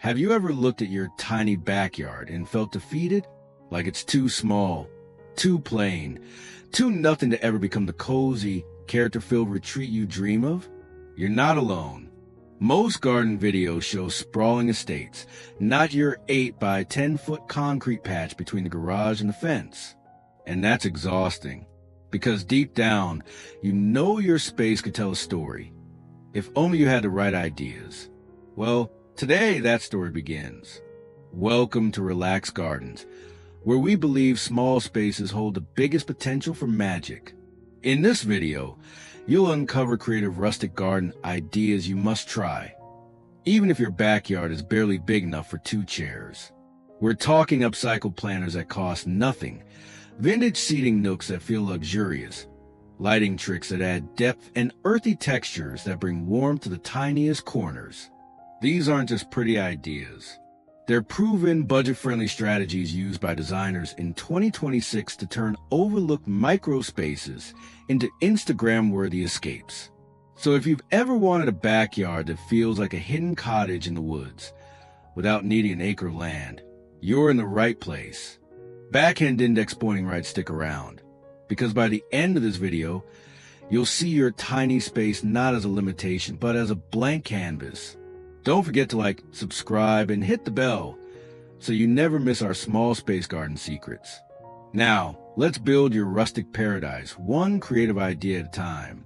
Have you ever looked at your tiny backyard and felt defeated? Like it's too small, too plain, too nothing to ever become the cozy, character-filled retreat you dream of? You're not alone. Most garden videos show sprawling estates, not your 8 by 10-foot concrete patch between the garage and the fence. And that's exhausting, because deep down, you know your space could tell a story. If only you had the right ideas. Well, today that story begins. Welcome to Relaxed Gardens, where we believe small spaces hold the biggest potential for magic. In this video, you'll uncover creative rustic garden ideas you must try, even if your backyard is barely big enough for 2 chairs. We're talking upcycled planters that cost nothing, vintage seating nooks that feel luxurious, lighting tricks that add depth, and earthy textures that bring warmth to the tiniest corners. These aren't just pretty ideas. They're proven, budget-friendly strategies used by designers in 2026 to turn overlooked microspaces into Instagram-worthy escapes. So if you've ever wanted a backyard that feels like a hidden cottage in the woods, without needing an acre of land, you're in the right place. Backhand index pointing right, stick around, because by the end of this video, you'll see your tiny space not as a limitation, but as a blank canvas. Don't forget to subscribe, and hit the bell so you never miss our small space garden secrets. Now, let's build your rustic paradise, one creative idea at a time.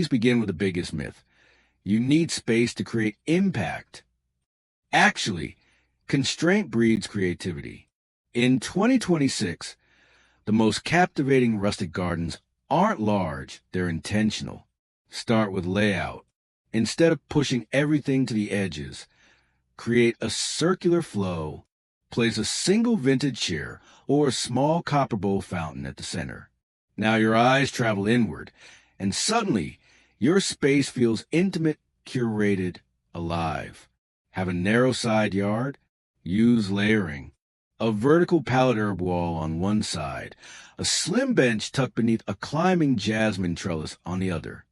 please begin with the biggest myth. You need space to create impact. Actually, constraint breeds creativity. In 2026, the most captivating rustic gardens aren't large, they're intentional. Start with layout. Instead of pushing everything to the edges, create a circular flow. Place a single vintage chair or a small copper bowl fountain at the center. Now your eyes travel inward, and suddenly your space feels intimate, curated, alive. Have a narrow side yard? Use layering. A vertical pallet herb wall on one side, a slim bench tucked beneath a climbing jasmine trellis on the other.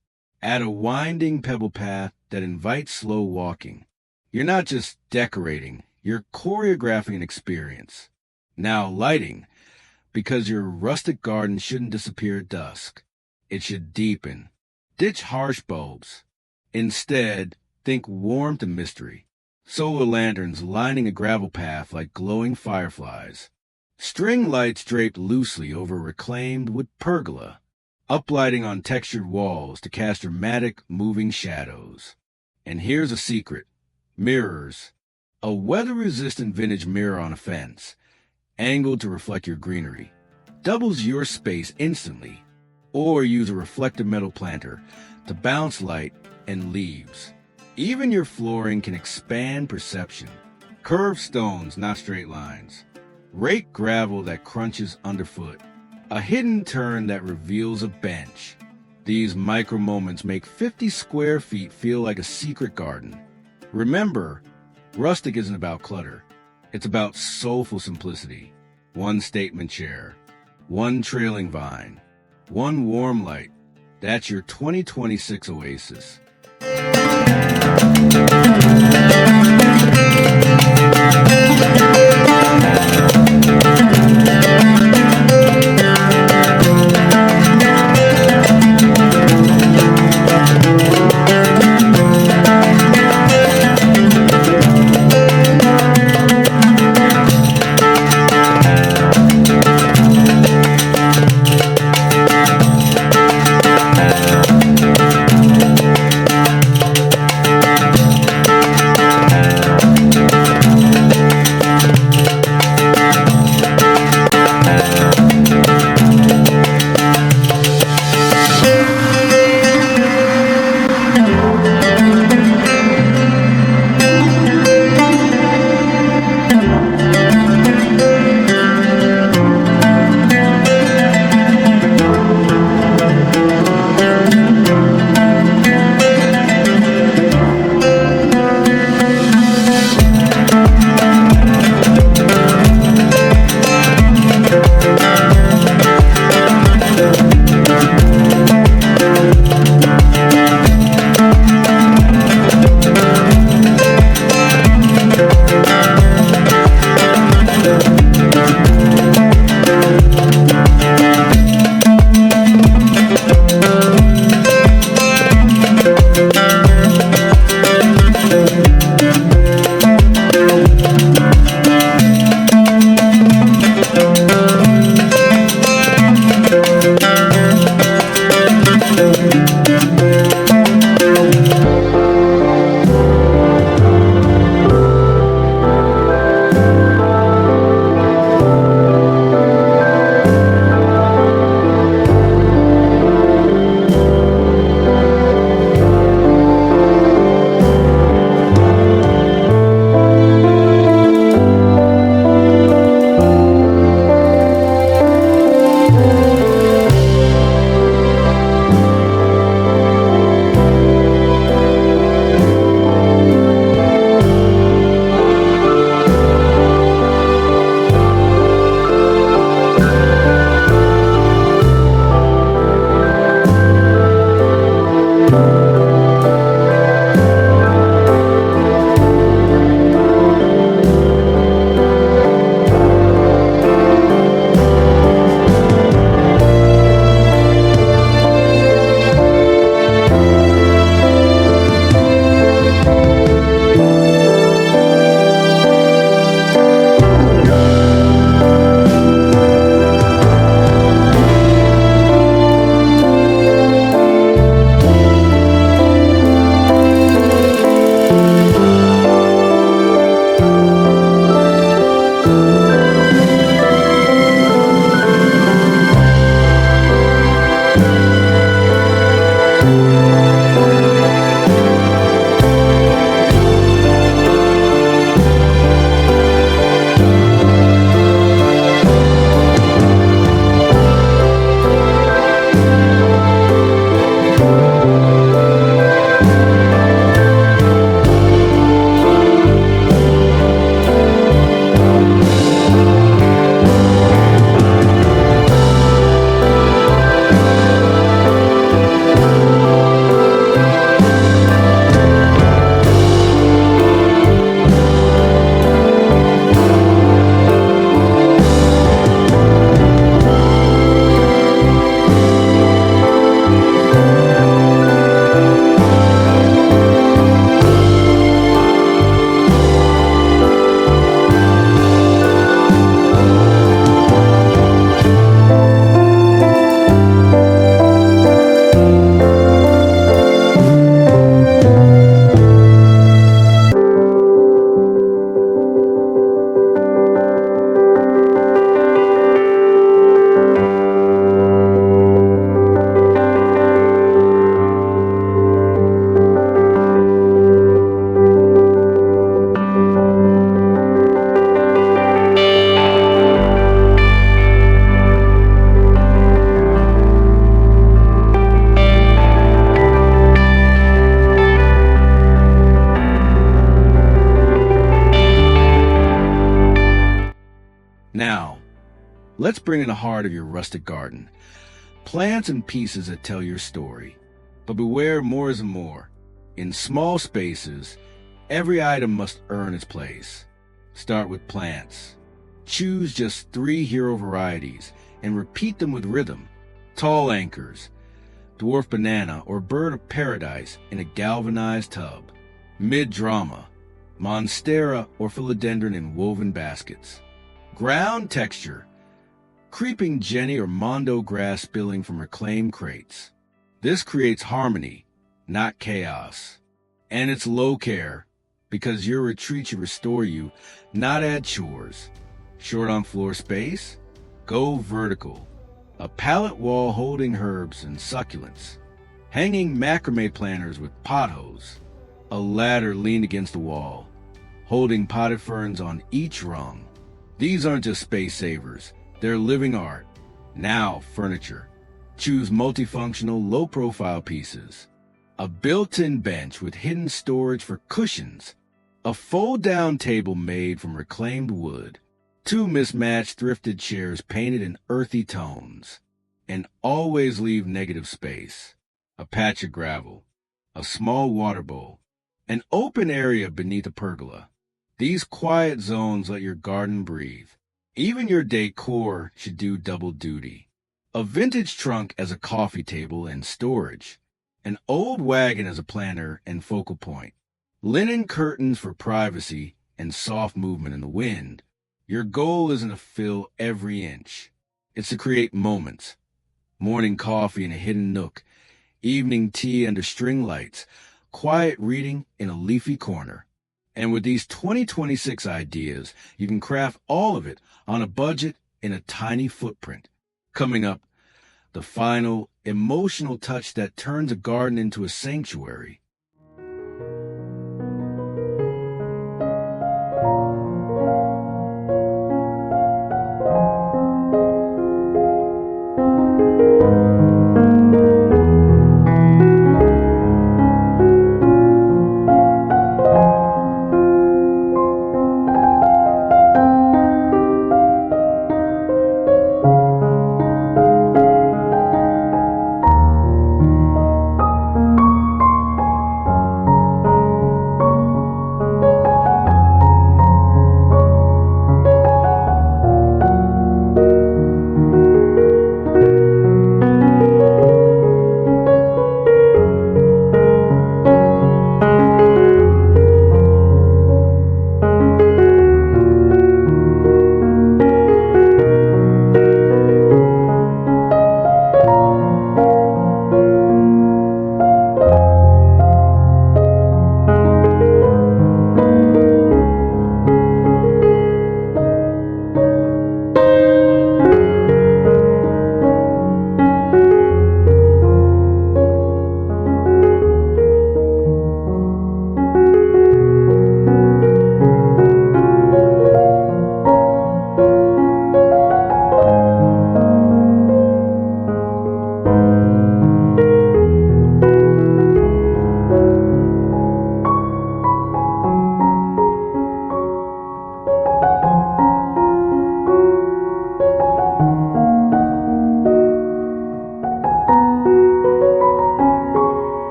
Add a winding pebble path that invites slow walking. You're not just decorating, you're choreographing an experience. Now lighting, because your rustic garden shouldn't disappear at dusk. It should deepen. Ditch harsh bulbs. Instead, think warmth and mystery. Solar lanterns lining a gravel path like glowing fireflies. String lights draped loosely over reclaimed wood pergola. Uplighting on textured walls to cast dramatic, moving shadows. And here's a secret. Mirrors. A weather-resistant vintage mirror on a fence, angled to reflect your greenery, doubles your space instantly. Or use a reflective metal planter to bounce light and leaves. Even your flooring can expand perception. Curved stones, not straight lines. Rake gravel that crunches underfoot. A hidden turn that reveals a bench. These micro moments make 50 square feet feel like a secret garden. Remember, rustic isn't about clutter. It's about soulful simplicity. One statement chair. One trailing vine. One warm light. That's your 2026 oasis. Let's bring in the heart of your rustic garden. Plants and pieces that tell your story. But beware, more is more. In small spaces, every item must earn its place. Start with plants. Choose just 3 hero varieties and repeat them with rhythm. Tall anchors, dwarf banana or bird of paradise in a galvanized tub. Mid-drama, monstera or philodendron in woven baskets. Ground texture, creeping jenny or mondo grass spilling from reclaimed crates. This creates harmony, not chaos. And it's low care, because your retreat should restore you, not add chores. Short on floor space? Go vertical. A pallet wall holding herbs and succulents. Hanging macrame planters with potholes. A ladder leaned against the wall, holding potted ferns on each rung. These aren't just space savers, they're living art. Now, furniture. Choose multifunctional, low-profile pieces. A built-in bench with hidden storage for cushions. A fold-down table made from reclaimed wood. 2 mismatched thrifted chairs painted in earthy tones. And always leave negative space. A patch of gravel. A small water bowl. An open area beneath a pergola. These quiet zones let your garden breathe. Even your decor should do double duty. A vintage trunk as a coffee table and storage. An old wagon as a planter and focal point. Linen curtains for privacy and soft movement in the wind. Your goal isn't to fill every inch. It's to create moments. Morning coffee in a hidden nook. Evening tea under string lights. Quiet reading in a leafy corner. And with these 2026 ideas, you can craft all of it on a budget in a tiny footprint. Coming up, the final emotional touch that turns a garden into a sanctuary.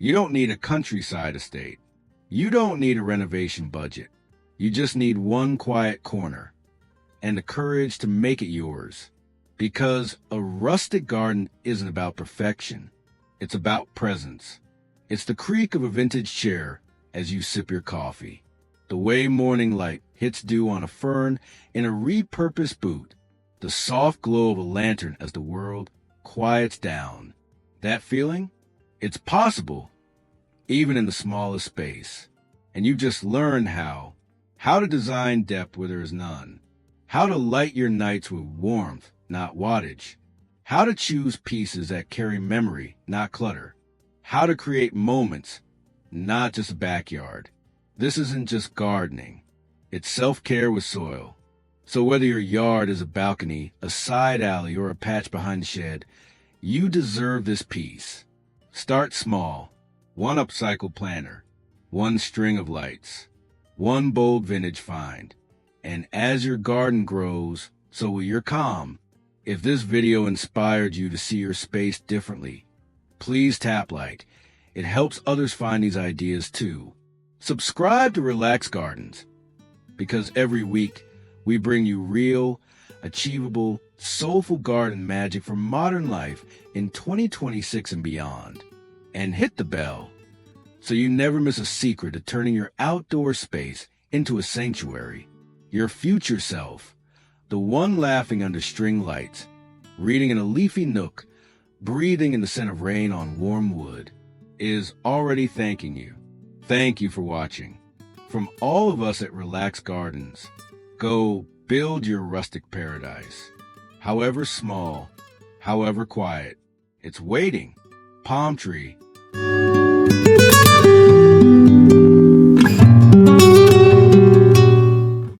You don't need a countryside estate. You don't need a renovation budget. You just need one quiet corner. and the courage to make it yours. Because a rustic garden isn't about perfection. It's about presence. It's the creak of a vintage chair as you sip your coffee, the way morning light hits dew on a fern in a repurposed boot, the soft glow of a lantern as the world quiets down. That feeling? It's possible, even in the smallest space. And you've just learned how to design depth where there is none, how to light your nights with warmth, not wattage, how to choose pieces that carry memory, not clutter, how to create moments, not just a backyard. This isn't just gardening. It's self-care with soil. So whether your yard is a balcony, a side alley, or a patch behind the shed, you deserve this piece. Start small. One upcycled planter, one string of lights, one bold vintage find. And as your garden grows, so will your calm. If this video inspired you to see your space differently, please tap like. It helps others find these ideas too. Subscribe to Relax Gardens, because every week we bring you real, achievable, soulful garden magic for modern life in 2026 and beyond. And hit the bell so you never miss a secret to turning your outdoor space into a sanctuary. Your future self, the one laughing under string lights, reading in a leafy nook, breathing in the scent of rain on warm wood, is already thanking you. Thank you for watching. From all of us at Relax Gardens, go build your rustic paradise. However small, however quiet, it's waiting. Palm tree,